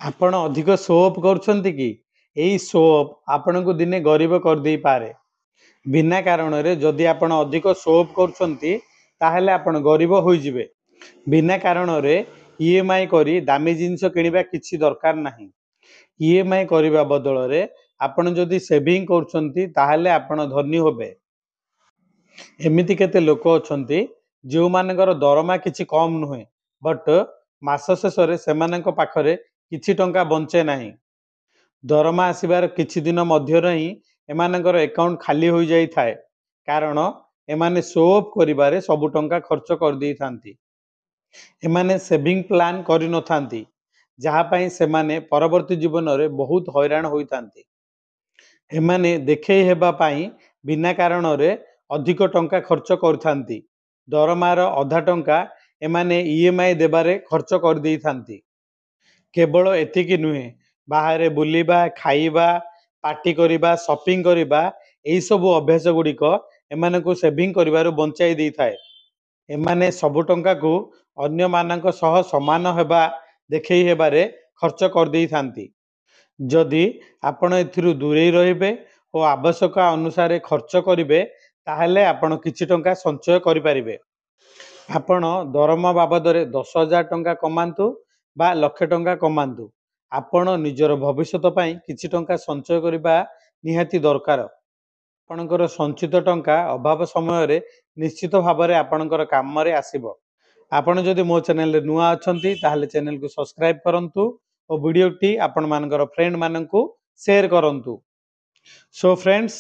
ଆପଣ ଅଧିକ show up କରୁଛନ୍ତି କି? ଏଇ ଶୋ ଅପ୍ ଆପଣଙ୍କୁ ଦିନେ ଗରିବ କରିଦେଇପାରେ। ବିନା କାରଣରେ ଯଦି ଆପଣ ଅଧିକ ଶୋ ଅପ୍ କରୁଛନ୍ତି ତାହେଲେ ଆପଣ ଗରିବ ହୋଇଯିବେ। ବିନା କାରଣରେ ଇଏମ୍ଆଇ କରି ଦାମୀ ଜିନିଷ କିଣିବା କିଛି ଦରକାର ନାହିଁ। ଇଏମ୍ଆଇ କରିବା ବଦଳରେ ଆପଣ ଯଦି ସେଭିଂ କରୁଛନ୍ତି ତାହେଲେ ଆପଣ ଧନୀ ହେବେ। ଏମିତି କେତେ ଲୋକ ଅଛନ୍ତି ଯେଉଁମାନଙ୍କର ଦରମା କିଛି କମ୍ ନୁହେଁ, ବଟ୍ ମାସ ଶେଷରେ ସେମାନଙ୍କ ପାଖରେ କିଛି ଟଙ୍କା ବଞ୍ଚେ ନାହିଁ। ଦରମା ଆସିବାର କିଛି ଦିନ ମଧ୍ୟରେ ହିଁ ଏମାନଙ୍କର ଆକାଉଣ୍ଟ ଖାଲି ହୋଇଯାଇଥାଏ, କାରଣ ଏମାନେ ଶୋ ଅପ୍ କରିବାରେ ସବୁ ଟଙ୍କା ଖର୍ଚ୍ଚ କରିଦେଇଥାନ୍ତି। ଏମାନେ ସେଭିଂ ପ୍ଲାନ୍ କରିନଥାନ୍ତି, ଯାହା ପାଇଁ ସେମାନେ ପରବର୍ତ୍ତୀ ଜୀବନରେ ବହୁତ ହଇରାଣ ହୋଇଥାନ୍ତି। ଏମାନେ ଦେଖେଇ ହେବା ପାଇଁ ବିନା କାରଣରେ ଅଧିକ ଟଙ୍କା ଖର୍ଚ୍ଚ କରିଥାନ୍ତି। ଦରମାର ଅଧା ଟଙ୍କା ଏମାନେ ଇଏମ୍ଆଇ ଦେବାରେ ଖର୍ଚ୍ଚ କରିଦେଇଥାନ୍ତି। କେବଳ ଏତିକି ନୁହେଁ, ବାହାରେ ବୁଲିବା, ଖାଇବା, ପାର୍ଟି କରିବା, ସପିଂ କରିବା, ଏହିସବୁ ଅଭ୍ୟାସ ଗୁଡ଼ିକ ଏମାନଙ୍କୁ ସେଭିଂ କରିବାରୁ ବଞ୍ଚାଇ ଦେଇଥାଏ। ଏମାନେ ସବୁ ଟଙ୍କାକୁ ଅନ୍ୟମାନଙ୍କ ସହ ସମାନ ହେବା ଦେଖେଇ ହେବାରେ ଖର୍ଚ୍ଚ କରିଦେଇଥାନ୍ତି। ଯଦି ଆପଣ ଏଥିରୁ ଦୂରେଇ ରହିବେ ଓ ଆବଶ୍ୟକ ଅନୁସାରେ ଖର୍ଚ୍ଚ କରିବେ, ତାହେଲେ ଆପଣ କିଛି ଟଙ୍କା ସଞ୍ଚୟ କରିପାରିବେ। ଆପଣ ଦରମା ବାବଦରେ 10,000 ଟଙ୍କା କମାନ୍ତୁ ବା ଲକ୍ଷେ ଟଙ୍କା କମାନ୍ତୁ, ଆପଣ ନିଜର ଭବିଷ୍ୟତ ପାଇଁ କିଛି ଟଙ୍କା ସଞ୍ଚୟ କରିବା ନିହାତି ଦରକାର। ଆପଣଙ୍କର ସଞ୍ଚିତ ଟଙ୍କା ଅଭାବ ସମୟରେ ନିଶ୍ଚିତ ଭାବରେ ଆପଣଙ୍କର କାମରେ ଆସିବ। ଆପଣ ଯଦି ମୋ ଚ୍ୟାନେଲରେ ନୂଆ ଅଛନ୍ତି ତାହେଲେ ଚ୍ୟାନେଲକୁ ସବସ୍କ୍ରାଇବ୍ କରନ୍ତୁ ଓ ଭିଡ଼ିଓଟି ଆପଣମାନଙ୍କର ଫ୍ରେଣ୍ଡମାନଙ୍କୁ ସେୟାର କରନ୍ତୁ। So friends,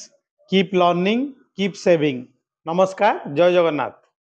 keep learning, keep saving. ନମସ୍କାର, ଜୟ ଜଗନ୍ନାଥ।